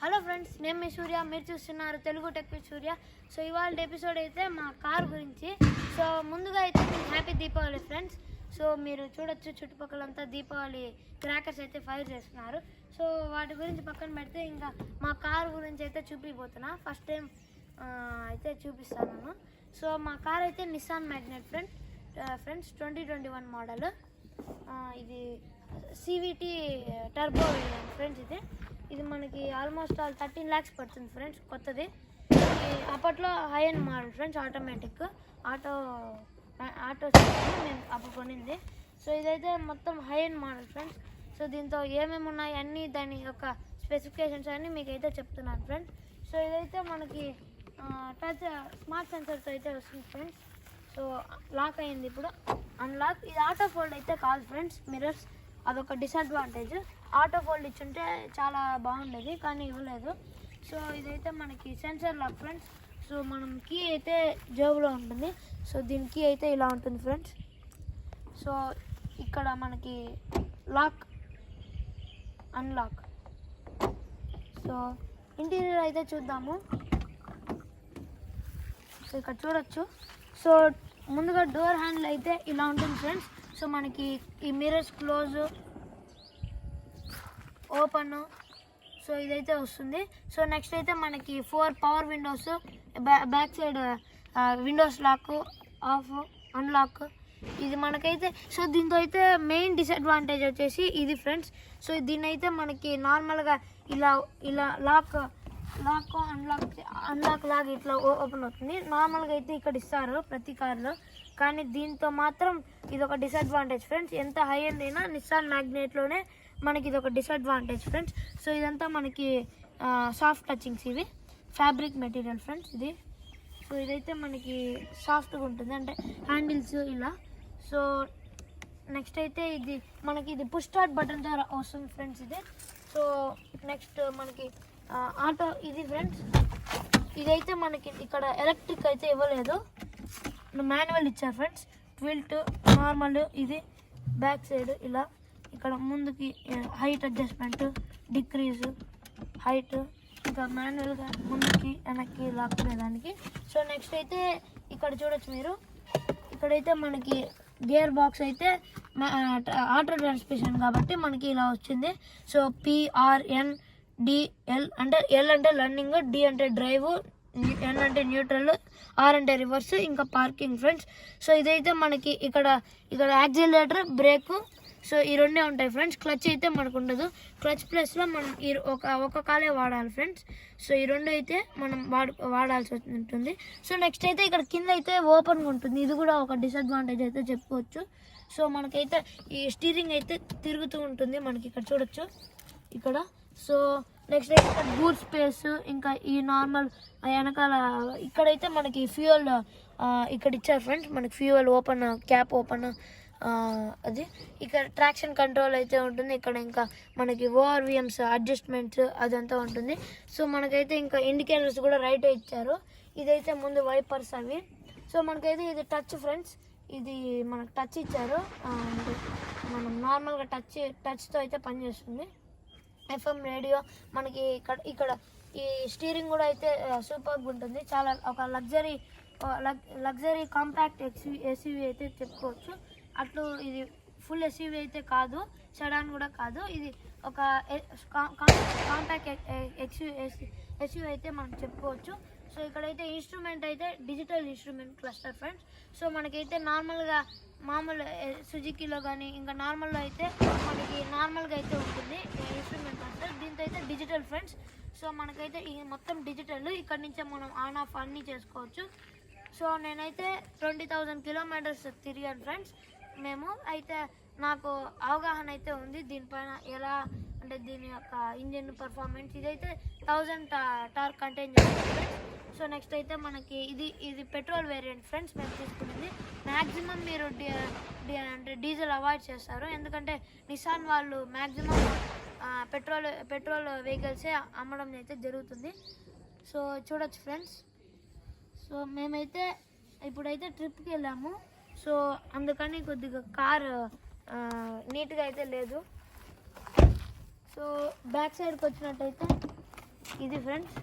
Hello friends, నేను మీ సూర్య. మీరు చూస్తున్నారు Telugu tech with Surya. So ఇవాళ ఎపిసోడ్ అయితే మా కార్ గురించి. సో ముందుగా అయితే హ్యాపీ దీపావళి ఫ్రెండ్స్. సో మీరు చూడొచ్చు చుట్టుపక్కలంతా దీపావళి క్రాకర్స్ అయితే ఫైర్ చేస్తున్నారు. సో వాటి గురించి పక్కన పెడితే ఇంకా మా కార్ గురించి అయితే చూపిపోతున్నా. ఫస్ట్ టైం అయితే చూపిస్తాను. సో మా కార్ అయితే నిసాన్ మ్యాగ్నెట్ ఫ్రెండ్స్ 2021 మోడల్. ఇది సివిటీ టర్బో వేరియంట్ ఫ్రెండ్స్. ఇది మనకి ఆల్మోస్ట్ 13 lakhs పడుతుంది ఫ్రెండ్స్ కొత్తది. అప్పట్లో high and model friends, automatic auto నేను అప్పుడు కొనింది. సో ఇదైతే మొత్తం high and model friends. So దీంతో ఏమేమి ఉన్నాయి అన్నీ దాని యొక్క స్పెసిఫికేషన్స్ అన్నీ మీకు అయితే చెప్తున్నాను ఫ్రెండ్స్. సో ఇదైతే మనకి టచ్ స్మార్ట్ సెన్సర్స్ అయితే వస్తుంది ఫ్రెండ్స్. సో లాక్ అయింది ఇప్పుడు అన్లాక్. ఇది ఆటో ఫోల్డ్ అయితే కాదు ఫ్రెండ్స్, మిర్రర్స్ అదొక డిసడ్వాంటేజ్. ఆటో ఫోల్డ్ ఇచ్చుంటే చాలా బాగుండేది కానీ ఇవ్వలేదు. సో ఇదైతే మనకి సెన్సర్ లాక్ ఫ్రెండ్స్. సో మనం కీ అయితే జేబులో ఉంటుంది. సో దీని కీ అయితే ఇలా ఉంటుంది ఫ్రెండ్స్. సో ఇక్కడ మనకి లాక్ అన్లాక్. సో ఇంటీరియర్ అయితే చూద్దాము. సో ఇక్కడ చూడొచ్చు. సో ముందుగా డోర్ హ్యాండిల్ అయితే ఇలా ఉంటుంది ఫ్రెండ్స్. సో మనకి ఈ మిర్రర్స్ క్లోజ్ ఓపెన్, సో ఇదైతే వస్తుంది. సో నెక్స్ట్ అయితే మనకి 4 power windows, back side windows lock, off, unlock. ఇది మనకైతే సో దీంతో అయితే మెయిన్ డిసడ్వాంటేజ్ వచ్చేసి ఇది ఫ్రెండ్స్. సో దీన్ని అయితే మనకి నార్మల్గా ఇలా ఇలా లాక్ అన్లాక్ లాగా ఇట్లా ఓపెన్ అవుతుంది. నార్మల్గా అయితే ఇక్కడ ఇస్తారు ప్రతి కార్లో, కానీ దీంతో మాత్రం ఇది ఒక డిసడ్వాంటేజ్ ఫ్రెండ్స్. ఎంత హై ఎండ్ అయినా నిస్సాన్ మ్యాగ్నెట్లోనే మనకి ఇది ఒక డిసడ్వాంటేజ్ ఫ్రెండ్స్. సో ఇదంతా మనకి సాఫ్ట్ టచింగ్స్, ఇవి ఫ్యాబ్రిక్ మెటీరియల్ ఫ్రెండ్స్ ఇది. సో ఇదైతే మనకి సాఫ్ట్గా ఉంటుంది, అంటే హ్యాండిల్స్ ఇలా. సో నెక్స్ట్ అయితే ఇది మనకి ఇది పుష్ స్టార్ట్ బటన్తో వస్తుంది ఫ్రెండ్స్ ఇది. సో నెక్స్ట్ మనకి ఆటో ఇది ఫ్రెండ్స్. ఇదైతే మనకి ఇక్కడ ఎలక్ట్రిక్ అయితే ఇవ్వలేదు, మాన్యువల్ ఇచ్చారు ఫ్రెండ్స్. ట్విల్ట్, నార్మల్, ఇది బ్యాక్ సైడ్ ఇలా. ఇక్కడ ముందుకి హైట్ అడ్జస్ట్మెంట్, డిక్రీజ్ హైట్, ఇంకా మాన్యువల్గా ముందుకి వెనక్కి లాక్కునేదానికి. సో నెక్స్ట్ అయితే ఇక్కడ చూడొచ్చు మీరు, ఇక్కడైతే మనకి గేర్ బాక్స్ అయితే ఆటో ట్రాన్స్మిషన్ కాబట్టి మనకి ఇలా వచ్చింది. సో PRN DL అంటే L అంటే రన్నింగ్, D అంటే డ్రైవ్, N అంటే న్యూట్రల్, R అంటే రివర్స్, ఇంకా పార్కింగ్ ఫ్రెండ్స్. సో ఇదైతే మనకి ఇక్కడ యాక్సిలరేటర్, బ్రేక్, సో ఈ రెండే ఉంటాయి ఫ్రెండ్స్. క్లచ్ అయితే మనకు ఉండదు. క్లచ్ ప్లస్లో మనం ఒక కాలే వాడాలి ఫ్రెండ్స్. సో ఈ రెండు అయితే మనం వాడాల్సి ఉంటుంది. సో నెక్స్ట్ అయితే ఇక్కడ కింద అయితే ఓపెన్గా ఉంటుంది. ఇది కూడా ఒక డిసడ్వాంటేజ్ అయితే చెప్పుకోవచ్చు. సో మనకైతే ఈ స్టీరింగ్ అయితే తిరుగుతూ ఉంటుంది మనకి, ఇక్కడ చూడొచ్చు ఇక్కడ. సో నెక్స్ట్ అయితే ఇక్కడ బూట్ స్పేస్, ఇంకా ఈ నార్మల్ వెనకాల ఇక్కడైతే మనకి ఫ్యూయల్ ఇక్కడ ఇచ్చారు ఫ్రెండ్స్. మనకి ఫ్యూయల్ ఓపెన్, క్యాప్ ఓపెన్, అది. ఇక్కడ ట్రాక్షన్ కంట్రోల్ అయితే ఉంటుంది. ఇక్కడ ఇంకా మనకి ఓఆర్విఎమ్స్ అడ్జస్ట్మెంట్స్ అదంతా ఉంటుంది. సో మనకైతే ఇంకా ఇండికేటర్స్ కూడా రైట్ ఇచ్చారు. ఇదైతే ముందు వైపర్స్ అవి. సో మనకైతే ఇది టచ్ ఫ్రెండ్స్. ఇది మనకు టచ్ ఇచ్చారు, మనం నార్మల్గా టచ్తో అయితే పనిచేస్తుంది. FM రేడియో మనకి ఇక్కడ ఈ స్టీరింగ్ కూడా అయితే సూపర్గా ఉంటుంది. చాలా ఒక లగ్జరీ కాంపాక్ట్ ఎస్యూవీ అయితే చెప్పుకోవచ్చు. అట్లు ఇది ఫుల్ ఎస్యూవీ అయితే కాదు, సెడాన్ కూడా కాదు. ఇది ఒక కాంపాక్ట్ ఎస్యూవీ అయితే మనం చెప్పుకోవచ్చు. సో ఇక్కడైతే ఇన్స్ట్రుమెంట్ అయితే digital instrument cluster friends. So మనకైతే నార్మల్గా మామూలు సుజుకీలో కానీ ఇంకా నార్మల్లో అయితే మనకి నార్మల్గా అయితే ఉంటుంది ఇన్స్ట్రుమెంట్ క్లస్టర్. దీంతో అయితే డిజిటల్ ఫ్రెండ్స్. సో మనకైతే ఈ మొత్తం డిజిటల్. ఇక్కడ నుంచే మనం ఆన్ ఆఫ్ అన్నీ చేసుకోవచ్చు. సో నేనైతే 20,000 kilometers తిరిగాను ఫ్రెండ్స్. మేము అయితే నాకు అవగాహన అయితే ఉంది దీనిపైన, ఎలా అంటే దీని యొక్క ఇంజిన్ పర్ఫార్మెన్స్. ఇదైతే 1000 టార్క్ కంటైన్ చేస్తుంది. సో నెక్స్ట్ అయితే మనకి ఇది పెట్రోల్ వేరియంట్ ఫ్రెండ్స్ మేము తీసుకునేది. మ్యాక్సిమం మీరు అంటే డీజిల్ అవాయిడ్ చేస్తారు, ఎందుకంటే నిసాన్ వాళ్ళు మ్యాక్సిమం పెట్రోల్ వెహికల్సే అమ్మడం అయితే జరుగుతుంది. సో చూడొచ్చు ఫ్రెండ్స్. సో మేమైతే ఇప్పుడైతే ట్రిప్కి వెళ్ళాము. సో అందుకని కొద్దిగా కార్ నీట్గా అయితే లేదు. సో బ్యాక్ సైడ్కి వచ్చినట్టయితే ఇది friends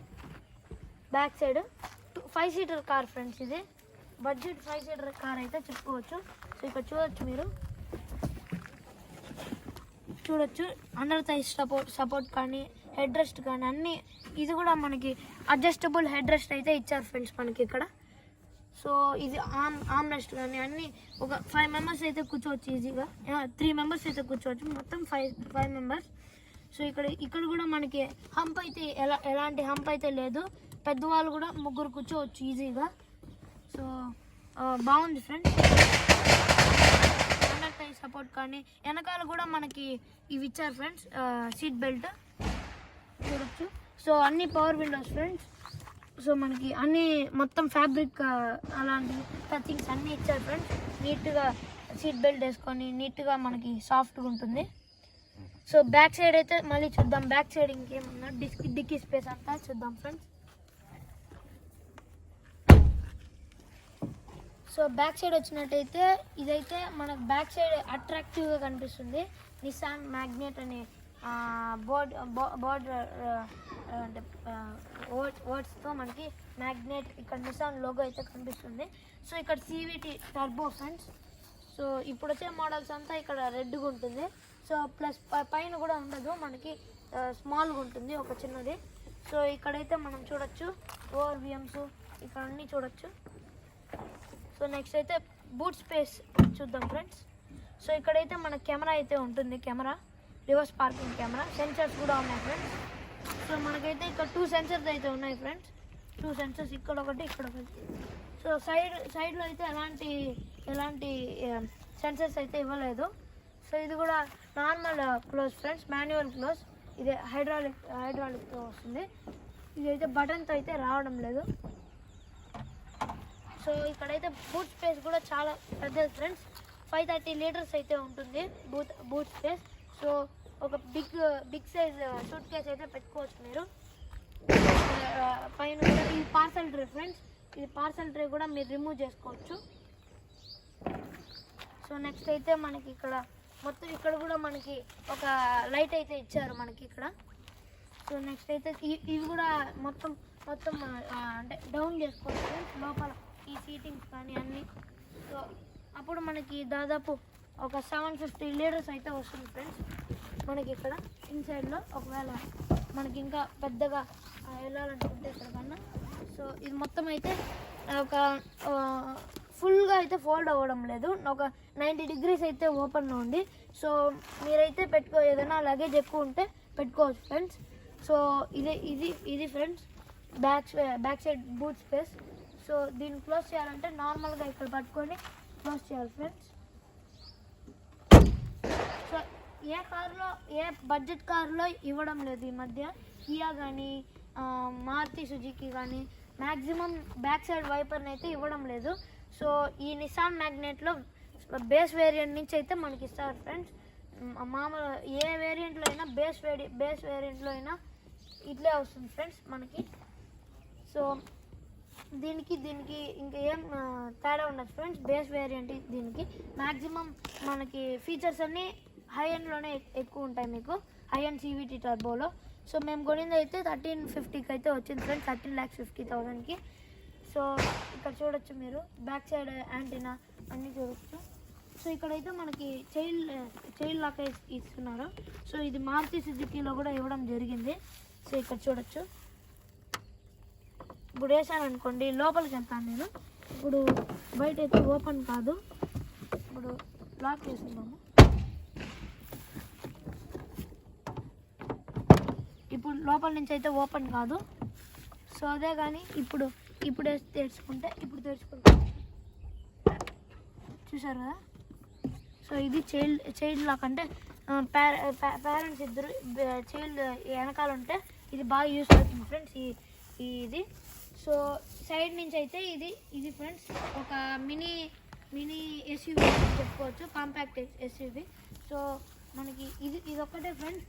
back side 5 seater car friends. ఇది బడ్జెట్ 5 సీటర్ కార్ అయితే చెప్పుకోవచ్చు. సో ఇక్కడ చూడొచ్చు అండర్ థైస్ సపోర్ట్ కానీ హెడ్ రెస్ట్ కానీ అన్నీ. ఇది కూడా మనకి అడ్జస్టబుల్ హెడ్ రెస్ట్ అయితే ఇచ్చారు ఫ్రెండ్స్ మనకి ఇక్కడ. సో ఇది ఆర్మ్ రెస్ట్ కానీ అన్నీ ఒక 5 మెంబర్స్ అయితే కూర్చోవచ్చు ఈజీగా. 3 మెంబర్స్ అయితే కూర్చోవచ్చు, మొత్తం 5 మెంబర్స్. సో ఇక్కడ కూడా మనకి హంప్ అయితే ఎలాంటి హంప్ అయితే లేదు. పెద్దవాళ్ళు కూడా 3 కూర్చోవచ్చు ఈజీగా. సో బాగుంది ఫ్రెండ్స్. అండర్ టై సపోర్ట్ కానీ వెనకాల కూడా మనకి ఇవి ఇచ్చారు ఫ్రెండ్స్, సీట్ బెల్ట్ చూడొచ్చు. సో అన్ని పవర్ విండోస్ ఫ్రెండ్స్. సో మనకి అన్ని మొత్తం ఫ్యాబ్రిక్ అలాంటి టచింగ్స్ అన్నీ ఇచ్చారు ఫ్రెండ్స్. నీట్గా సీట్ బెల్ట్ వేసుకొని నీట్గా మనకి సాఫ్ట్గా ఉంటుంది. సో బ్యాక్ సైడ్ అయితే మళ్ళీ చూద్దాం. బ్యాక్ సైడ్ ఇంకేమన్నా డిక్కీ స్పేస్ అంతా చూద్దాం ఫ్రెండ్స్. సో బ్యాక్ సైడ్ వచ్చినట్టయితే ఇదైతే మనకు బ్యాక్ సైడ్ అట్రాక్టివ్గా కనిపిస్తుంది. నిసాన్ మ్యాగ్నెట్ అనే బోర్డ్ అంటే వర్డ్స్తో మనకి మ్యాగ్నెట్ ఇక్కడ నిసాన్ లోగో అయితే కనిపిస్తుంది. సో ఇక్కడ CVT టర్బో ఫ్రెండ్స్. సో ఇప్పుడు వచ్చే మోడల్స్ అంతా ఇక్కడ రెడ్గా ఉంటుంది. సో ప్లస్ పైన కూడా ఉండదు, మనకి స్మాల్గా ఉంటుంది ఒక చిన్నది. సో ఇక్కడైతే మనం చూడొచ్చు ORVMs ఇక్కడ అన్నీ చూడొచ్చు. సో నెక్స్ట్ అయితే బూట్ స్పేస్ చూద్దాం ఫ్రెండ్స్. సో ఇక్కడైతే మన కెమెరా అయితే ఉంటుంది, రివర్స్ పార్కింగ్ కెమెరా. సెన్సర్స్ కూడా ఉన్నాయి ఫ్రెండ్స్. సో మనకైతే ఇక్కడ 2 సెన్సర్స్ అయితే ఉన్నాయి ఫ్రెండ్స్. 2 సెన్సర్స్ ఇక్కడ ఒకటి ఇక్కడ ఒకటి. సో సైడ్లో అయితే ఎలాంటి సెన్సర్స్ అయితే ఇవ్వలేదు. సో ఇది కూడా normal close friends, manual close. ఇది హైడ్రాలిక్తో వస్తుంది. ఇది అయితే బటన్తో అయితే రావడం లేదు. సో ఇక్కడైతే బూట్ స్పేస్ కూడా చాలా పెద్దది ఫ్రెండ్స్. 530 లీటర్స్ అయితే ఉంటుంది బూట్ స్పేస్. సో ఒక బిగ్ సైజ్ సూట్ కేస్ అయితే పెట్టుకోవచ్చు మీరు. పైన కూడా ఇది పార్సల్ ట్రే ఫ్రెండ్స్. ఇది పార్సల్ ట్రే కూడా మీరు రిమూవ్ చేసుకోవచ్చు. సో నెక్స్ట్ అయితే మనకి ఇక్కడ మొత్తం ఇక్కడ కూడా మనకి ఒక లైట్ అయితే ఇచ్చారు మనకి ఇక్కడ. సో నెక్స్ట్ అయితే ఇవి కూడా మొత్తం అంటే డౌన్ చేసుకోవచ్చు ఫ్రెండ్స్ లోపల ఈ సీటింగ్స్ కానీ అన్నీ. సో అప్పుడు మనకి దాదాపు ఒక 750 లీటర్స్ అయితే వస్తుంది ఫ్రెండ్స్ మనకి ఇక్కడ ఇన్సైడ్లో. ఒకవేళ మనకి ఇంకా పెద్దగా వెళ్ళాలనుకుంటే ఇక్కడ కన్నా. సో ఇది మొత్తం అయితే ఒక ఫుల్గా అయితే ఫోల్డ్ అవ్వడం లేదు, ఒక 90 డిగ్రీస్ అయితే ఓపెన్లో ఉంది. సో మీరైతే ఏదైనా లగేజ్ ఎక్కువ ఉంటే పెట్టుకోవచ్చు ఫ్రెండ్స్. సో ఇది friends back side boot space. So దీన్ని క్లోజ్ చేయాలంటే నార్మల్గా ఇక్కడ పట్టుకొని క్లోజ్ చేయాలి ఫ్రెండ్స్. సో ఏ బడ్జెట్ కార్లో ఇవ్వడం లేదు ఈ మధ్య. కియా కానీ మారుతి సుజుకి కానీ మ్యాక్సిమం బ్యాక్ సైడ్ వైపర్ని అయితే ఇవ్వడం లేదు. సో ఈ నిసాన్ మ్యాగ్నెట్లో బేస్ వేరియంట్ నుంచి అయితే మనకి ఇస్తారు ఫ్రెండ్స్. మామూలు ఏ వేరియంట్లో అయినా బేస్ వేరియంట్లో అయినా ఇట్లే వస్తుంది ఫ్రెండ్స్ మనకి. సో దీనికి ఇంకా ఏం తేడా ఉండదు ఫ్రెండ్స్. బేస్ వేరియంట్ దీనికి మ్యాక్సిమం మనకి ఫీచర్స్ అన్నీ హై ఎండ్లోనే ఎక్కువ ఉంటాయి మీకు, హై ఎండ్ CVT టర్బోలో. సో మేము కొనింది అయితే 1350కి అయితే వచ్చింది ఫ్రెండ్స్, 13,50,000కి. సో ఇక్కడ చూడొచ్చు మీరు బ్యాక్ సైడ్ యాంటీనా అన్నీ చూడొచ్చు. సో ఇక్కడైతే మనకి చైల్డ్ లాక్ ఇస్తున్నారు. సో ఇది మారుతి సుజుకీలో కూడా ఇవ్వడం జరిగింది. సో ఇక్కడ చూడొచ్చు. ఇప్పుడు వేసాను అనుకోండి, లోపలికి వెళ్తాను నేను. ఇప్పుడు బయట అయితే ఓపెన్ కాదు. ఇప్పుడు లాక్ చేస్తున్నాము. ఇప్పుడు లోపల నుంచి అయితే ఓపెన్ కాదు. సో అదే కానీ ఇప్పుడు తెరుచుకుంటే చూసారు కదా. సో ఇది చైల్డ్ లాక్ అంటే పేరెంట్స్ ఇద్దరు చైల్డ్ వెనకాల ఉంటే ఇది బాగా యూస్ అవుతుంది ఫ్రెండ్స్ ఇది. సో సైడ్ నుంచి అయితే ఇది ఫ్రెండ్స్ ఒక మినీ SUV చెప్పుకోవచ్చు, కాంపాక్ట్ SUV. సో మనకి ఇది ఒక్కటే ఫ్రెండ్స్.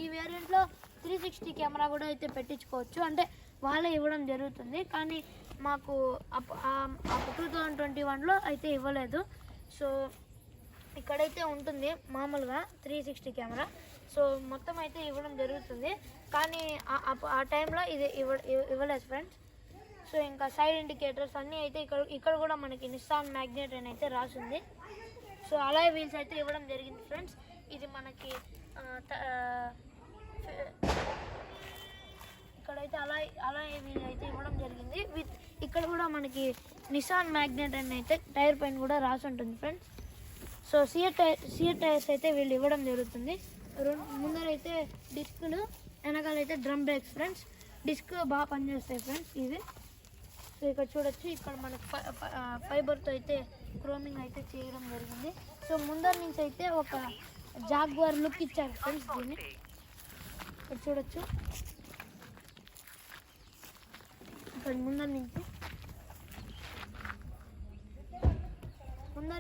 ఈ వేరియంట్లో 360 కెమెరా కూడా అయితే పెట్టించుకోవచ్చు, అంటే వాళ్ళే ఇవ్వడం జరుగుతుంది. కానీ మాకు 2021లో అయితే ఇవ్వలేదు. సో ఇక్కడైతే ఉంటుంది మామూలుగా 360 కెమెరా. సో మొత్తం అయితే ఇవ్వడం జరుగుతుంది, కానీ ఆ టైంలో ఇది ఇవ్వలేదు ఫ్రెండ్స్. సో ఇంకా సైడ్ ఇండికేటర్స్ అన్నీ అయితే ఇక్కడ కూడా మనకి నిస్సాన్ మ్యాగ్నెట్ అని అయితే రాసింది. సో అలాయ్ వీల్స్ అయితే ఇవ్వడం జరిగింది ఫ్రెండ్స్. ఇది మనకి ఇక్కడైతే అలాయ్ వీల్ అయితే ఇవ్వడం జరిగింది. ఇక్కడ కూడా మనకి నిస్సాన్ మ్యాగ్నెట్ అని అయితే టైర్ పైన కూడా రాసి ఉంటుంది ఫ్రెండ్స్. సో సియర్ టైర్స్ అయితే వీళ్ళు ఇవ్వడం జరుగుతుంది. ముందరైతే డిస్క్లు, వెనకాలైతే డ్రమ్ బ్రేక్స్ ఫ్రెండ్స్. డిస్క్ బాగా పనిచేస్తాయి ఫ్రెండ్స్ ఇవి. సో ఇక్కడ చూడొచ్చు, ఇక్కడ మనకు ఫైబర్తో అయితే క్రోమింగ్ అయితే చేయడం జరిగింది. సో ముందర నుంచి అయితే ఒక జాగ్వార్ లుక్ ఇచ్చారు ఫ్రెండ్స్ దీన్ని. ఇక్కడ చూడొచ్చు, ఇక్కడ ముందర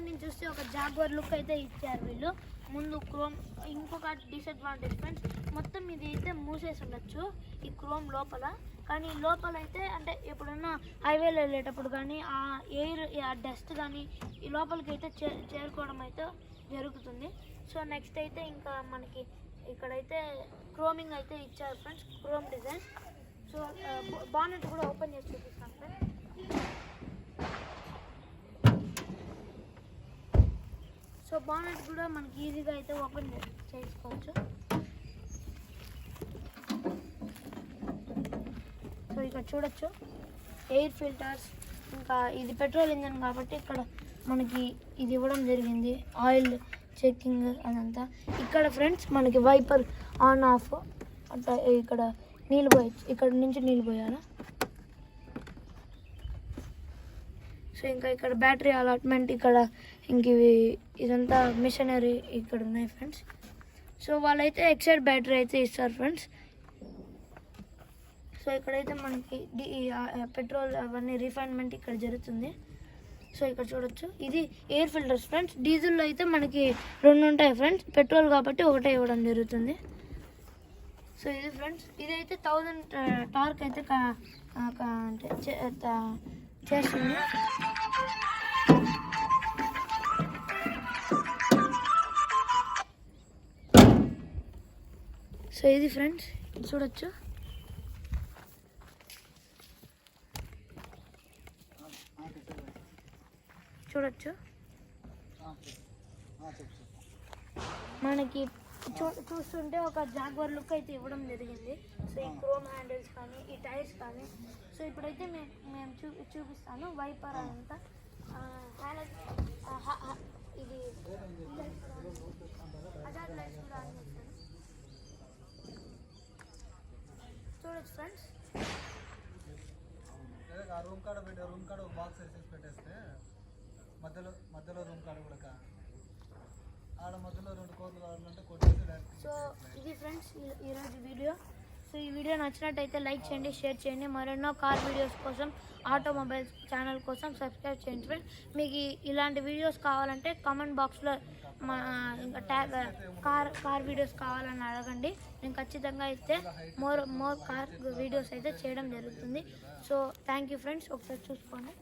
నుంచి చూస్తే ఒక జాగ్వార్ లుక్ అయితే ఇచ్చారు వీళ్ళు. ముందు క్రోమ్, ఇంకొక డిసడ్వాంటేజ్ ఫ్రెండ్స్, మొత్తం ఇది అయితే మూసేసి ఉండొచ్చు ఈ క్రోమ్ లోపల. కానీ లోపల అయితే అంటే ఎప్పుడన్నా హైవేలో వెళ్ళేటప్పుడు కానీ ఆ ఎయిర్, ఆ డస్ట్ కానీ ఈ లోపలికి అయితే చేరుకోవడం అయితే జరుగుతుంది. సో నెక్స్ట్ అయితే ఇంకా మనకి ఇక్కడైతే క్రోమింగ్ అయితే ఇచ్చారు friends, chrome design. So bonnet కూడా ఓపెన్ చేసి చూపిస్తాను ఫ్రెండ్స్. సో బానెట్ కూడా మనకి ఈజీగా అయితే ఓపెన్ చేసుకోవచ్చు. సో ఇక్కడ చూడొచ్చు ఎయిర్ ఫిల్టర్స్, ఇంకా ఇది పెట్రోల్ ఇంజన్ కాబట్టి ఇక్కడ మనకి ఇది ఇవ్వడం జరిగింది, ఆయిల్ చెకింగ్ అదంతా. ఇక్కడ ఫ్రెండ్స్ మనకి వైపర్ ఆన్ ఆఫ్ అట్లా, ఇక్కడ నీళ్ళు పోయచ్చు, ఇక్కడ నుంచి నీళ్ళు పోయాలా. సో ఇంకా ఇక్కడ బ్యాటరీ అలాట్మెంట్, ఇక్కడ ఇంక ఇదంతా మిషనరీ ఇక్కడ ఉన్నాయి ఫ్రెండ్స్. సో వాళ్ళైతే ఎక్సైడ్ బ్యాటరీ అయితే ఇస్తారు ఫ్రెండ్స్. సో ఇక్కడైతే మనకి పెట్రోల్ అవన్నీ రిఫైన్మెంట్ ఇక్కడ జరుగుతుంది. సో ఇక్కడ చూడొచ్చు, ఇది ఎయిర్ ఫిల్టర్స్ ఫ్రెండ్స్. డీజిల్లో అయితే మనకి 2 ఉంటాయి ఫ్రెండ్స్, పెట్రోల్ కాబట్టి ఒకటే ఇవ్వడం జరుగుతుంది. సో ఇది ఫ్రెండ్స్, ఇదైతే 1000 టార్క్ అయితే చేస్తుంది. సో ఇది ఫ్రెండ్స్ చూడొచ్చు, మనకి చూస్తుంటే ఒక జాగ్వార్ లుక్ అయితే ఇవ్వడం జరిగింది. సో ఈ క్రోమ్ హ్యాండిల్స్ కానీ, ఈ టైర్స్ కానీ. సో ఇప్పుడైతే మేము చూపిస్తాను వైపర్ అంతా. ఇది హజార్ లైట్స్ కూడా ఆన్ చేస్తాను. చూడొచ్చు ఫ్రెండ్స్, రూమ్ కాడ బాక్స్ వేసేసి పెట్టేస్తే మధ్యలో రూమ్ కాడ కూడా ఆడ మధ్యలో 2 కోర్లు కావాలంటే కొట్టేసి. సో ఇది ఫ్రెండ్స్ ఈరోజు వీడియో. సో ఈ వీడియో నచ్చినట్టయితే లైక్ చేయండి, షేర్ చేయండి. మరెన్నో కార్ వీడియోస్ కోసం, ఆటోమొబైల్స్ ఛానల్ కోసం సబ్స్క్రైబ్ చేయండి ఫ్రెండ్స్. మీకు ఇలాంటి వీడియోస్ కావాలంటే కామెంట్ బాక్స్లో ఇంకా కార్ వీడియోస్ కావాలని అడగండి. నేను ఖచ్చితంగా అయితే మోర్ కార్ వీడియోస్ అయితే చేయడం జరుగుతుంది. సో థ్యాంక్ యూ ఫ్రెండ్స్, ఒకసారి చూసుకోండి.